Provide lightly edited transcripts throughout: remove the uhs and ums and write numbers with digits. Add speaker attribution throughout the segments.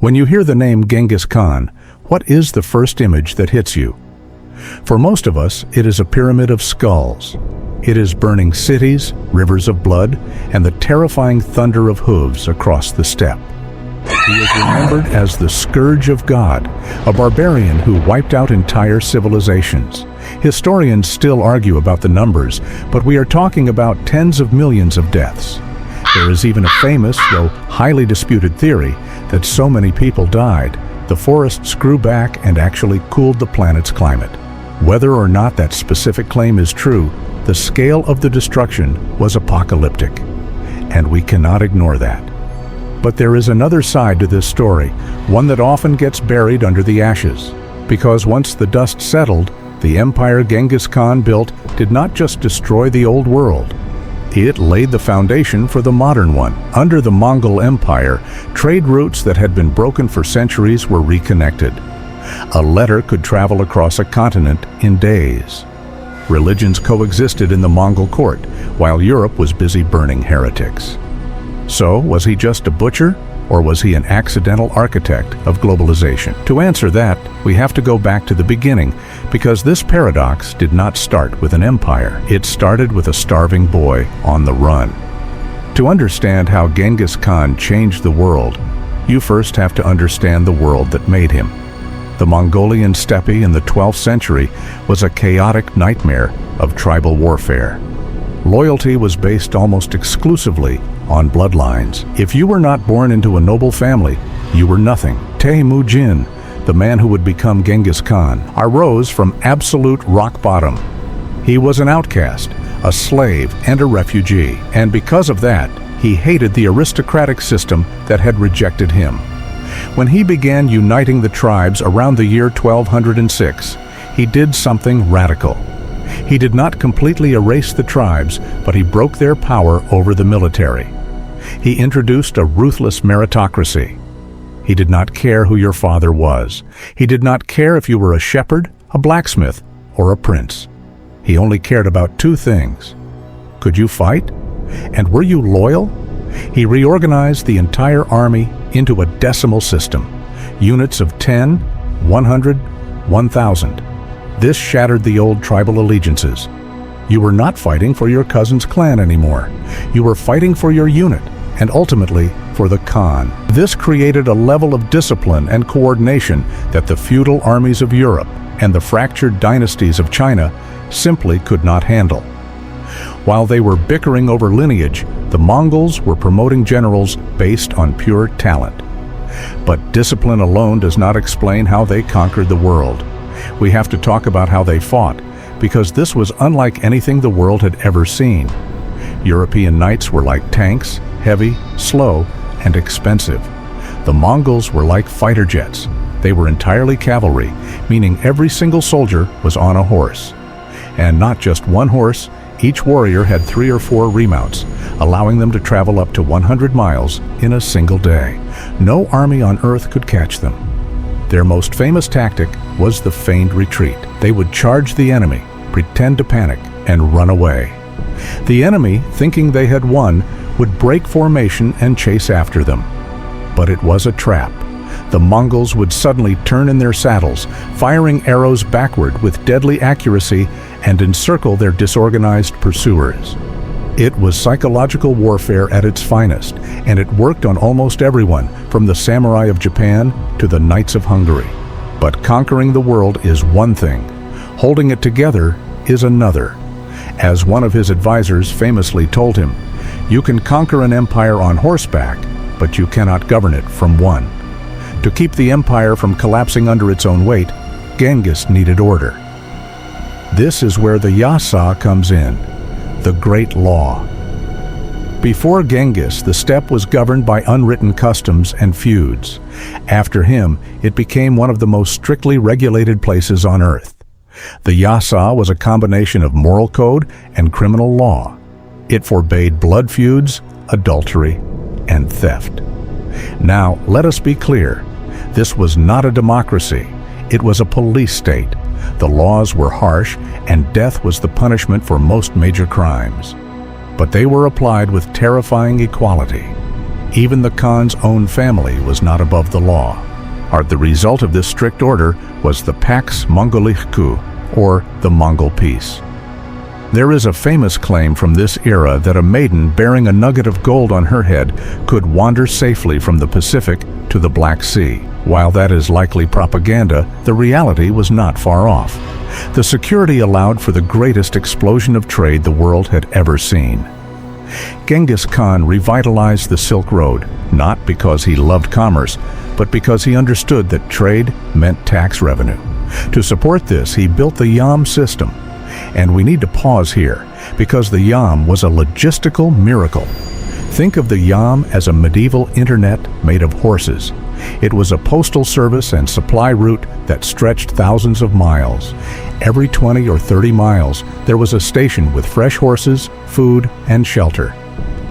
Speaker 1: When you hear the name Genghis Khan, what is the first image that hits you? For most of us, it is a pyramid of skulls. It is burning cities, rivers of blood, and the terrifying thunder of hooves across the steppe. He is remembered as the scourge of God, a barbarian who wiped out entire civilizations. Historians still argue about the numbers, but we are talking about tens of millions of deaths. There is even a famous, though highly disputed theory, that so many people died, the forests grew back and actually cooled the planet's climate. Whether or not that specific claim is true, the scale of the destruction was apocalyptic, and we cannot ignore that. But there is another side to this story, one that often gets buried under the ashes. Because once the dust settled, the empire Genghis Khan built did not just destroy the old world. It laid the foundation for the modern one. Under the Mongol Empire, trade routes that had been broken for centuries were reconnected. A letter could travel across a continent in days. Religions coexisted in the Mongol court, while Europe was busy burning heretics. So, was he just a butcher, or was he an accidental architect of globalization? To answer that, we have to go back to the beginning, because this paradox did not start with an empire. It started with a starving boy on the run. To understand how Genghis Khan changed the world, you first have to understand the world that made him. The Mongolian steppe in the 12th century was a chaotic nightmare of tribal warfare. Loyalty was based almost exclusively on bloodlines. If you were not born into a noble family, you were nothing. Temujin, the man who would become Genghis Khan, arose from absolute rock bottom. He was an outcast, a slave, and a refugee, and because of that, he hated the aristocratic system that had rejected him. When he began uniting the tribes around the year 1206, he did something radical. He did not completely erase the tribes, but he broke their power over the military. He introduced a ruthless meritocracy. He did not care who your father was. He did not care if you were a shepherd, a blacksmith, or a prince. He only cared about two things. Could you fight? And were you loyal? He reorganized the entire army into a decimal system, units of 10, 100, 1,000. This shattered the old tribal allegiances. You were not fighting for your cousin's clan anymore. You were fighting for your unit, and ultimately for the Khan. This created a level of discipline and coordination that the feudal armies of Europe and the fractured dynasties of China simply could not handle. While they were bickering over lineage, the Mongols were promoting generals based on pure talent. But discipline alone does not explain how they conquered the world. We have to talk about how they fought, because this was unlike anything the world had ever seen. European knights were like tanks, heavy, slow, and expensive. The Mongols were like fighter jets. They were entirely cavalry, meaning every single soldier was on a horse. And not just one horse, each warrior had 3 or 4 remounts, allowing them to travel up to 100 miles in a single day. No army on earth could catch them. Their most famous tactic was the feigned retreat. They would charge the enemy, pretend to panic, and run away. The enemy, thinking they had won, would break formation and chase after them. But it was a trap. The Mongols would suddenly turn in their saddles, firing arrows backward with deadly accuracy, and encircle their disorganized pursuers. It was psychological warfare at its finest, and it worked on almost everyone, from the samurai of Japan to the knights of Hungary. But conquering the world is one thing. Holding it together is another. As one of his advisors famously told him, "You can conquer an empire on horseback, but you cannot govern it from one." To keep the empire from collapsing under its own weight, Genghis needed order. This is where the Yassa comes in, the Great Law. Before Genghis, the steppe was governed by unwritten customs and feuds. After him, it became one of the most strictly regulated places on earth. The Yassa was a combination of moral code and criminal law. It forbade blood feuds, adultery, and theft. Now, let us be clear. This was not a democracy. It was a police state. The laws were harsh, and death was the punishment for most major crimes. But they were applied with terrifying equality. Even the Khan's own family was not above the law. The result of this strict order was the Pax Mongolica, or the Mongol Peace. There is a famous claim from this era that a maiden bearing a nugget of gold on her head could wander safely from the Pacific to the Black Sea. While that is likely propaganda, the reality was not far off. The security allowed for the greatest explosion of trade the world had ever seen. Genghis Khan revitalized the Silk Road, not because he loved commerce, but because he understood that trade meant tax revenue. To support this, he built the Yam system. And we need to pause here, because the Yam was a logistical miracle. Think of the Yam as a medieval internet made of horses. It was a postal service and supply route that stretched thousands of miles. Every 20 or 30 miles, there was a station with fresh horses, food, and shelter.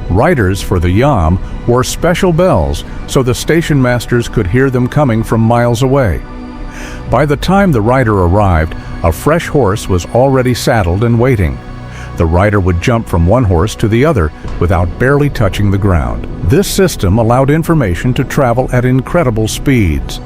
Speaker 1: Riders for the Yam wore special bells so the station masters could hear them coming from miles away. By the time the rider arrived, a fresh horse was already saddled and waiting. The rider would jump from one horse to the other without barely touching the ground. This system allowed information to travel at incredible speeds.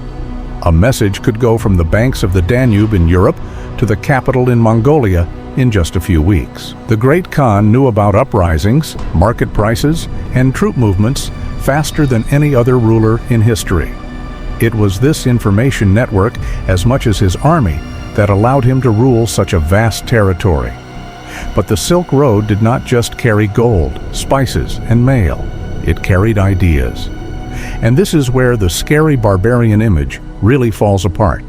Speaker 1: A message could go from the banks of the Danube in Europe to the capital in Mongolia in just a few weeks. The Great Khan knew about uprisings, market prices, and troop movements faster than any other ruler in history. It was this information network, as much as his army, that allowed him to rule such a vast territory. But the Silk Road did not just carry gold, spices, and mail. It carried ideas. And this is where the scary barbarian image really falls apart.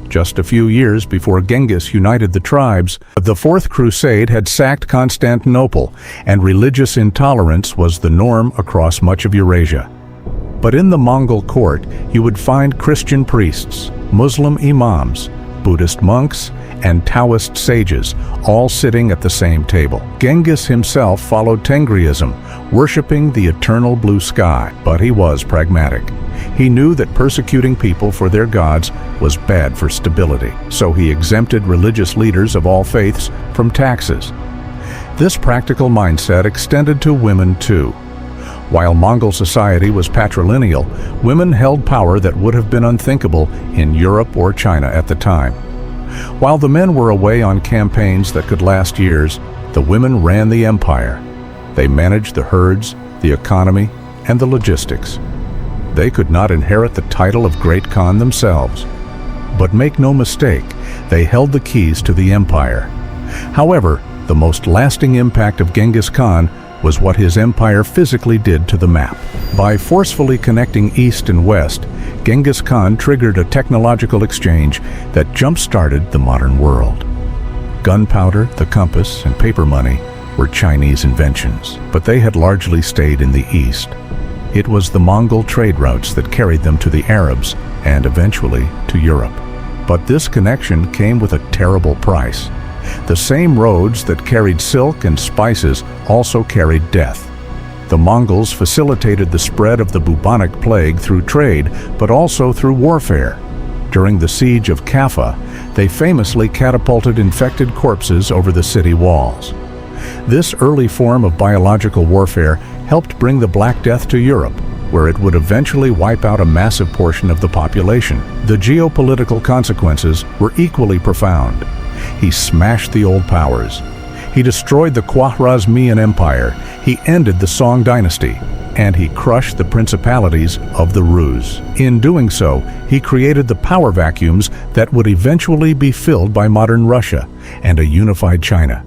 Speaker 1: Just a few years before Genghis united the tribes, the Fourth Crusade had sacked Constantinople, and religious intolerance was the norm across much of Eurasia. But in the Mongol court, you would find Christian priests, Muslim imams, Buddhist monks, and Taoist sages, all sitting at the same table. Genghis himself followed Tengriism, worshipping the eternal blue sky, but he was pragmatic. He knew that persecuting people for their gods was bad for stability, so he exempted religious leaders of all faiths from taxes. This practical mindset extended to women too. While Mongol society was patrilineal, women held power that would have been unthinkable in Europe or China at the time. While the men were away on campaigns that could last years, the women ran the empire. They managed the herds, the economy, and the logistics. They could not inherit the title of Great Khan themselves. But make no mistake, they held the keys to the empire. However, the most lasting impact of Genghis Khan was what his empire physically did to the map. By forcefully connecting east and west, Genghis Khan triggered a technological exchange that jump-started the modern world. Gunpowder, the compass, and paper money were Chinese inventions, but they had largely stayed in the east. It was the Mongol trade routes that carried them to the Arabs and eventually to Europe. But this connection came with a terrible price. The same roads that carried silk and spices also carried death. The Mongols facilitated the spread of the bubonic plague through trade, but also through warfare. During the siege of Kaffa, they famously catapulted infected corpses over the city walls. This early form of biological warfare helped bring the Black Death to Europe, where it would eventually wipe out a massive portion of the population. The geopolitical consequences were equally profound. He smashed the old powers. He destroyed the Khwarezmian Empire. He ended the Song dynasty, and he crushed the principalities of the Rus. In doing so, he created the power vacuums that would eventually be filled by modern Russia and a unified China.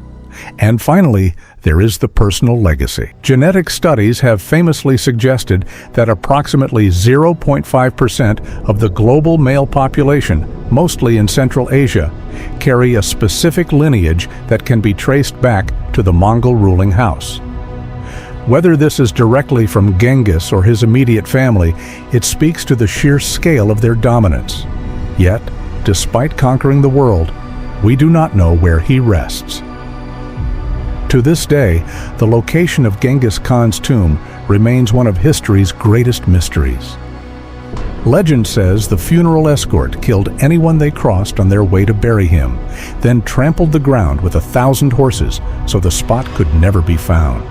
Speaker 1: And finally, there is the personal legacy. Genetic studies have famously suggested that approximately 0.5% of the global male population, mostly in Central Asia, carry a specific lineage that can be traced back to the Mongol ruling house. Whether this is directly from Genghis or his immediate family, it speaks to the sheer scale of their dominance. Yet, despite conquering the world, we do not know where he rests. To this day, the location of Genghis Khan's tomb remains one of history's greatest mysteries. Legend says the funeral escort killed anyone they crossed on their way to bury him, then trampled the ground with 1,000 horses so the spot could never be found.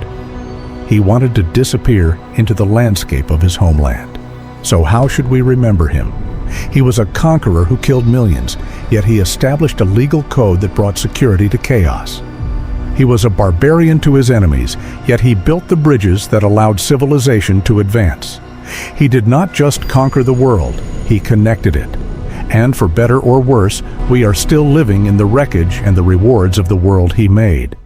Speaker 1: He wanted to disappear into the landscape of his homeland. So how should we remember him? He was a conqueror who killed millions, yet he established a legal code that brought security to chaos. He was a barbarian to his enemies, yet he built the bridges that allowed civilization to advance. He did not just conquer the world, he connected it. And for better or worse, we are still living in the wreckage and the rewards of the world he made.